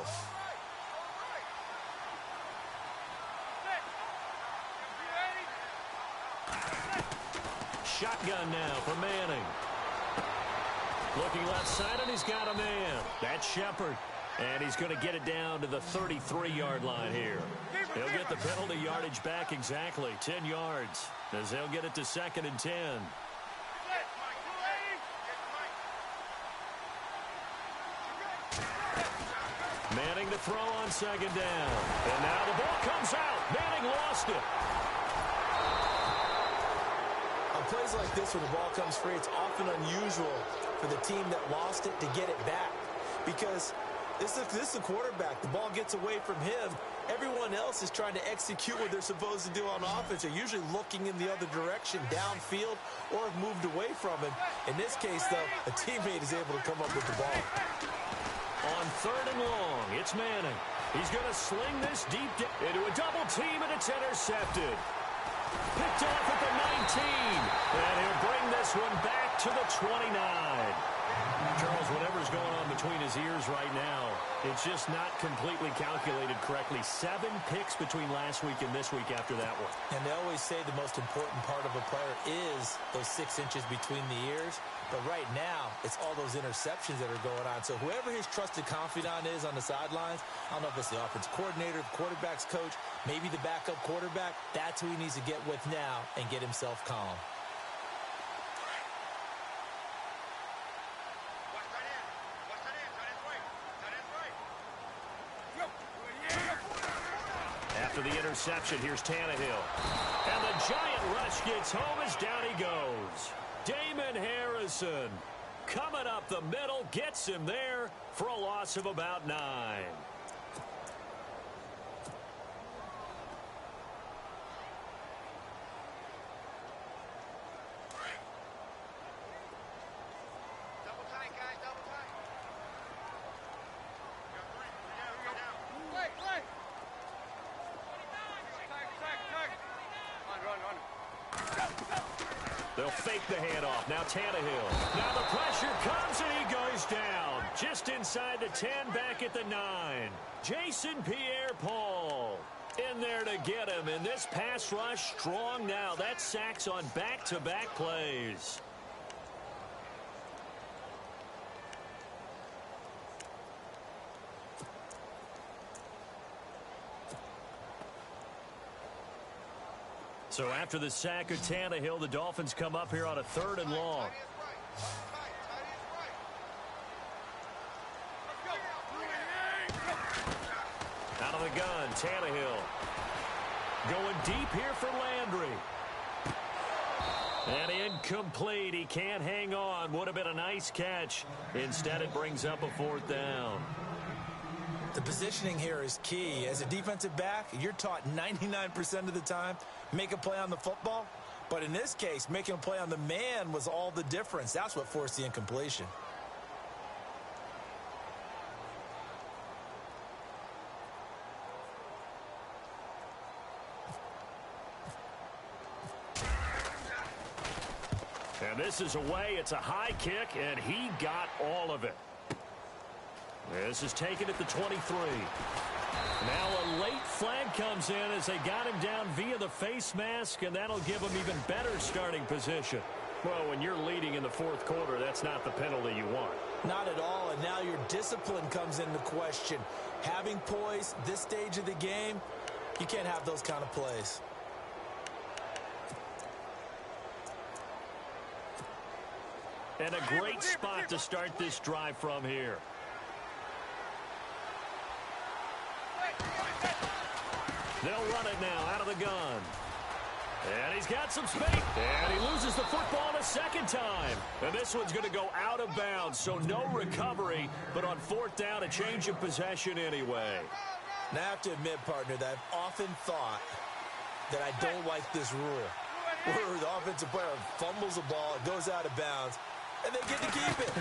Shotgun now for Manning. Looking left side, and he's got a man. That's Shepard. And he's going to get it down to the 33-yard line here. He'll get the penalty yardage back exactly, 10 yards, as they'll get it to 2nd and 10. Manning to to throw on second down. And now the ball comes out. Manning lost it. On plays like this where the ball comes free, it's often unusual for the team that lost it to get it back. Because this is a quarterback. The ball gets away from him. Everyone else is trying to execute what they're supposed to do on offense. They're usually looking in the other direction, downfield, or have moved away from him. In this case, though, a teammate is able to come up with the ball. On third and long, it's Manning. He's going to sling this deep into a double team, and it's intercepted. Picked off at the 19, and he'll bring this one back to the 29. Charles, whatever's going on between his ears right now, it's just not completely calculated correctly. 7 picks between last week and this week after that one. And they always say the most important part of a player is those 6 inches between the ears. But right now, it's all those interceptions that are going on. So whoever his trusted confidant is on the sidelines, I don't know if it's the offensive coordinator, the quarterback's coach, maybe the backup quarterback, that's who he needs to get with now and get himself calm. After the interception, here's Tannehill. And the giant rush gets home as down he goes. Damon Harrison coming up the middle, gets him there for a loss of about 9. They'll fake the handoff. Now Tannehill. Now the pressure comes and he goes down. Just inside the 10, back at the 9. Jason Pierre-Paul in there to get him. And this pass rush strong now. That's sacks on back-to-back plays. So after the sack of Tannehill, the Dolphins come up here on a 3rd and long. Out of the gun, Tannehill. Going deep here for Landry. And incomplete. He can't hang on. Would have been a nice catch. Instead, it brings up a 4th down. The positioning here is key. As a defensive back, you're taught 99% of the time, make a play on the football. But in this case, making a play on the man was all the difference. That's what forced the incompletion. And this is away. It's a high kick, and he got all of it. This is taken at the 23. Now a late flag comes in as they got him down via the face mask, and that'll give him even better starting position. Well, when you're leading in the 4th quarter, that's not the penalty you want. Not at all, and now your discipline comes into question. Having poise this stage of the game, you can't have those kind of plays. And a great spot to start this drive from here. They'll run it now out of the gun. And he's got some space. And he loses the football a 2nd time. And this one's going to go out of bounds, so no recovery. But on 4th down, a change of possession anyway. Now, I have to admit, partner, that I've often thought that I don't like this rule. Where the offensive player fumbles the ball, it goes out of bounds, and they get to keep it.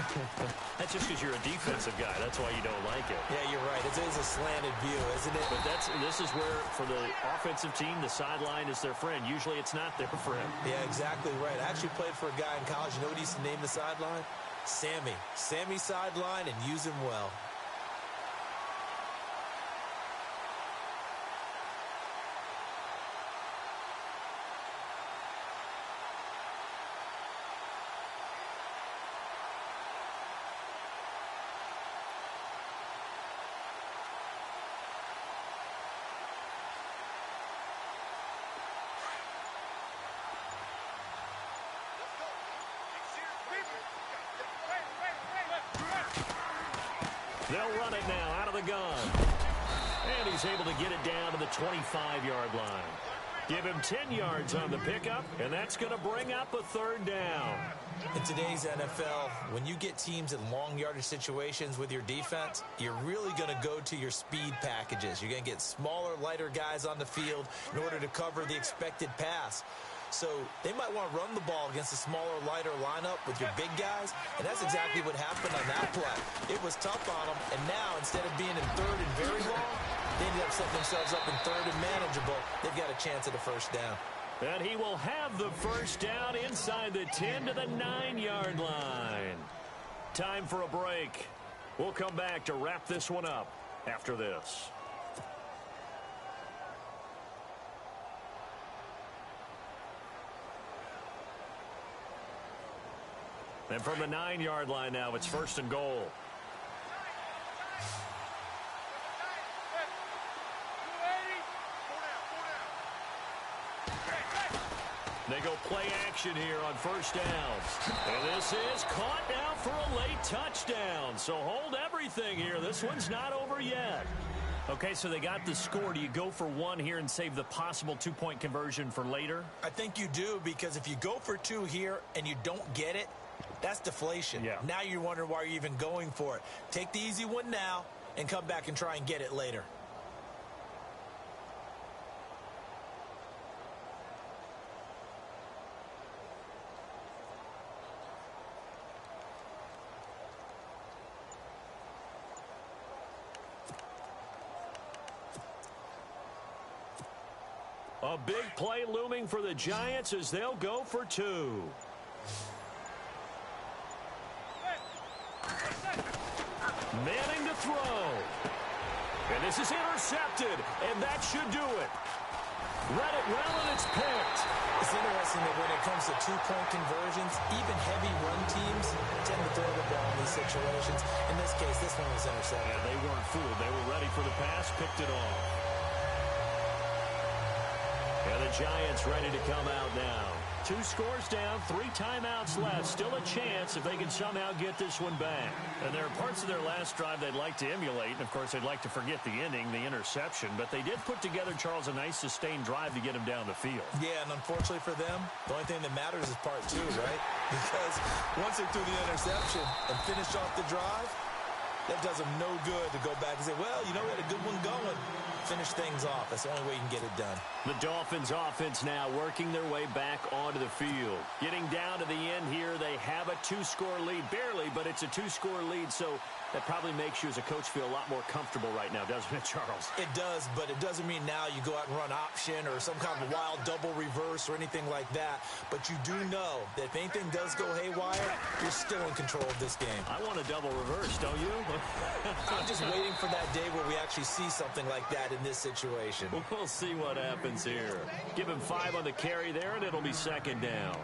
That's just because you're a defensive guy. That's why you don't like it. Yeah, you're right. It is a slanted view, isn't it? But this is where, for the offensive team, the sideline is their friend. Usually it's not their friend. Yeah, exactly right. I actually played for a guy in college. You know what he used to name the sideline? Sammy. Sammy sideline, and use him well. They'll run it now out of the gun. And he's able to get it down to the 25-yard line. Give him 10 yards on the pickup, and that's going to bring up a third down. In today's NFL, when you get teams in long yardage situations with your defense, you're really going to go to your speed packages. You're going to get smaller, lighter guys on the field in order to cover the expected pass. So they might want to run the ball against a smaller, lighter lineup with your big guys, and that's exactly what happened on that play. It was tough on them, and now instead of being in third and very long, they ended up setting themselves up in third and manageable. They've got a chance at a first down. And he will have the first down inside the 10 to the 9-yard line. Time for a break. We'll come back to wrap this one up after this. And from the 9-yard line now, it's first and goal. They go play action here on first downs. And this is caught now for a late touchdown. So hold everything here. This one's not over yet. Okay, so they got the score. Do you go for one here and save the possible two-point conversion for later? I think you do, because if you go for two here and you don't get it, that's deflation. Yeah. Now you're wondering why you're even going for it. Take the easy one now and come back and try and get it later. A big play looming for the Giants as they'll go for two. Manning to throw. And this is intercepted, and that should do it. Read it well, and it's picked. It's interesting that when it comes to two-point conversions, even heavy run teams tend to throw the ball in these situations. In this case, this one was intercepted. Yeah, they weren't fooled. They were ready for the pass, picked it off. And the Giants ready to come out now. 2 scores down, 3 timeouts left. Still a chance if they can somehow get this one back. And there are parts of their last drive they'd like to emulate. And, of course, they'd like to forget the ending, the interception. But they did put together, Charles, a nice sustained drive to get him down the field. Yeah, and unfortunately for them, the only thing that matters is part 2, right? Because once they threw the interception and finished off the drive, that does them no good to go back and say, well, you know, we had a good one going. Finish things off. That's the only way you can get it done. The Dolphins offense now working their way back onto the field. Getting down to the end here, they have a 2-score lead. Barely, but it's a 2-score lead, so that probably makes you as a coach feel a lot more comfortable right now, doesn't it, Charles? It does, but it doesn't mean now you go out and run option or some kind of wild double reverse or anything like that. But you do know that if anything does go haywire, you're still in control of this game. I want a double reverse, don't you? I'm just waiting for that day where we actually see something like that in this situation. We'll see what happens here. Give him 5 on the carry there, and it'll be second down.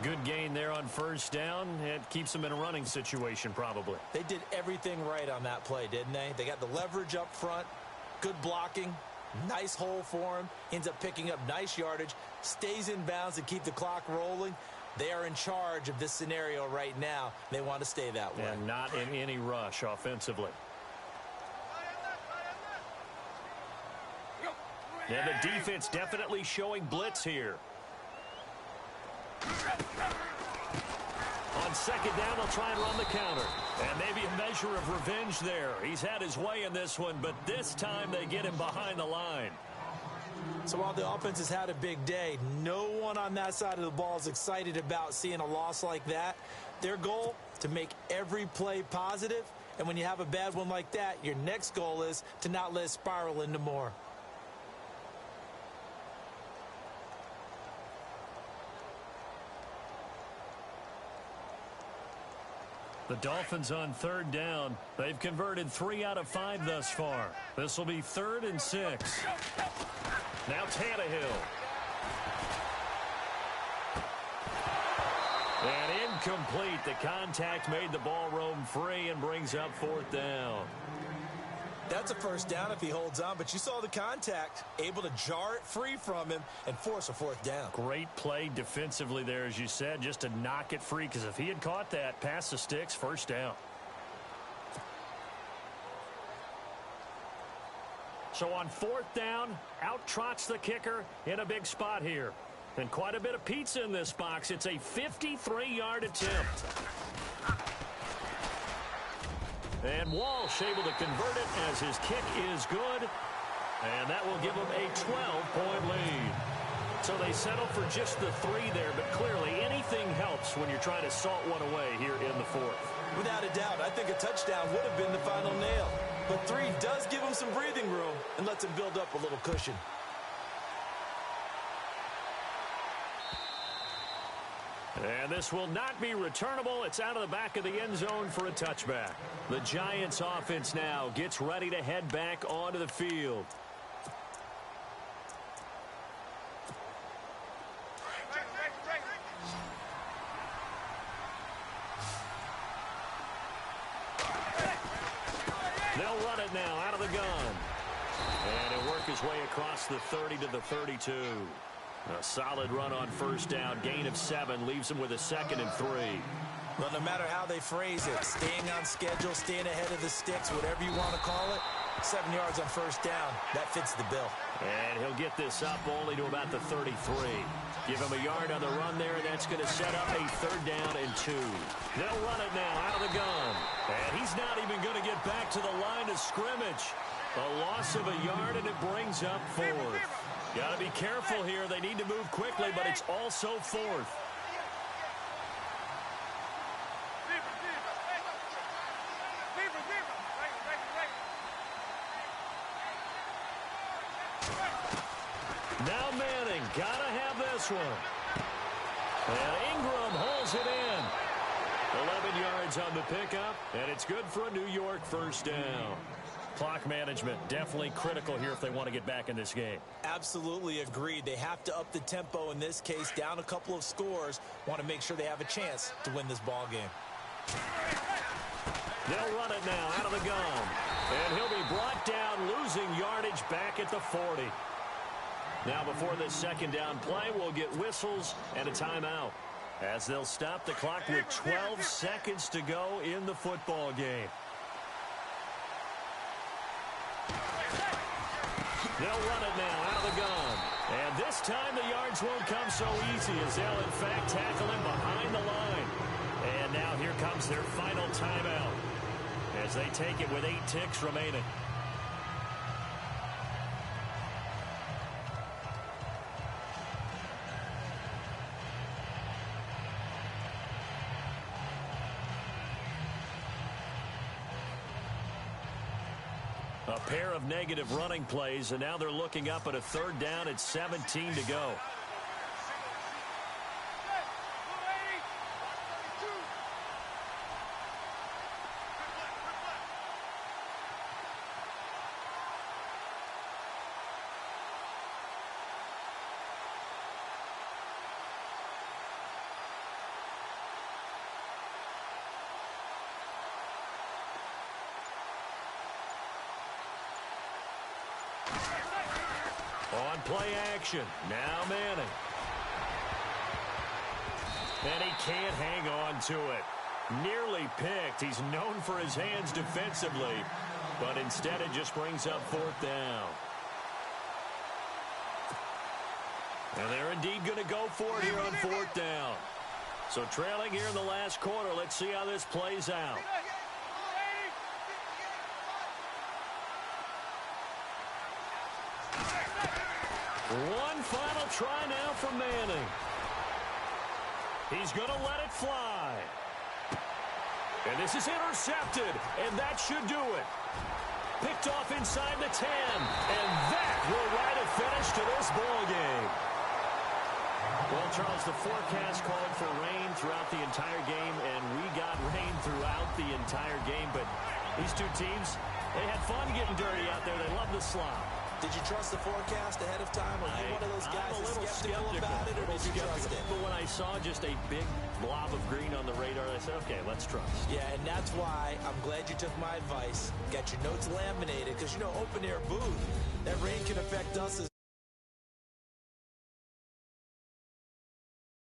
Good gain there on first down. It keeps them in a running situation, probably. They did everything right on that play, didn't they? They got the leverage up front, good blocking, nice hole for him, ends up picking up nice yardage, stays in bounds to keep the clock rolling. They are in charge of this scenario right now. They want to stay that way. And not in any rush offensively. And the defense definitely showing blitz here. On second down, they'll try and run the counter. And maybe a measure of revenge there. He's had his way in this one, but this time they get him behind the line. So while the offense has had a big day, no one on that side of the ball is excited about seeing a loss like that. Their goal, to make every play positive. And when you have a bad one like that, your next goal is to not let it spiral into more. The Dolphins on third down. They've converted 3 out of 5 thus far. This will be 3rd and 6. Now Tannehill. And incomplete. The contact made the ball roam free and brings up 4th down. That's a first down if he holds on, but you saw the contact, able to jar it free from him and force a 4th down. Great play defensively there, as you said, just to knock it free, because if he had caught that, past the sticks, first down. So on 4th down, out trots the kicker in a big spot here. And quite a bit of pizza in this box. It's a 53-yard attempt. And Walsh able to convert it as his kick is good. And that will give them a 12-point lead. So they settle for just the 3 there, but clearly anything helps when you're trying to salt one away here in the 4th. Without a doubt, I think a touchdown would have been the final nail. But 3 does give them some breathing room and lets them build up a little cushion. And this will not be returnable. It's out of the back of the end zone for a touchback. The Giants offense now gets ready to head back onto the field. They'll run it now out of the gun. And he'll work his way across the 30 to the 32. A solid run on 1st down. Gain of 7 leaves him with a 2nd and 3. Well, no matter how they phrase it, staying on schedule, staying ahead of the sticks, whatever you want to call it, 7 yards on 1st down. That fits the bill. And he'll get this up only to about the 33. Give him a yard on the run there. That's going to set up a 3rd down and 2. They'll run it now out of the gun. And he's not even going to get back to the line of scrimmage. A loss of a yard, and it brings up 4th. Got to be careful here. They need to move quickly, but it's also 4th. Now Manning, got to have this one. And Ingram holds it in. 11 yards on the pickup, and it's good for a New York 1st down. Clock management definitely critical here if they want to get back in this game. Absolutely agreed. They have to up the tempo in this case, down a couple of scores. Want to make sure they have a chance to win this ball game. They'll run it now out of the gun. And he'll be brought down, losing yardage back at the 40. Now before this 2nd down play, we'll get whistles and a timeout, as they'll stop the clock with 12 seconds to go in the football game. They'll run it now out of the gun. And this time the yards won't come so easy, as they'll in fact tackle him behind the line. And now here comes their final timeout, as they take it with 8 ticks remaining. A pair of negative running plays, and now they're looking up at a 3rd down at 17 to go. On play action, now Manning. And he can't hang on to it. Nearly picked. He's known for his hands defensively, but instead it just brings up 4th down. And they're indeed going to go for it here on 4th down. So trailing here in the last quarter, let's see how this plays out. One final try now for Manning. He's going to let it fly. And this is intercepted, and that should do it. Picked off inside the 10, and that will write a finish to this ball game. Well, Charles, the forecast called for rain throughout the entire game, and we got rain throughout the entire game. But these two teams, they had fun getting dirty out there. They love the slop. Did you trust the forecast ahead of time? Or are you one of those guys I'm a little skeptical about it, or did you trust it? But when I saw just a big blob of green on the radar, I said, okay, let's trust. Yeah, and that's why I'm glad you took my advice. Got your notes laminated, because, you know, open-air booth, that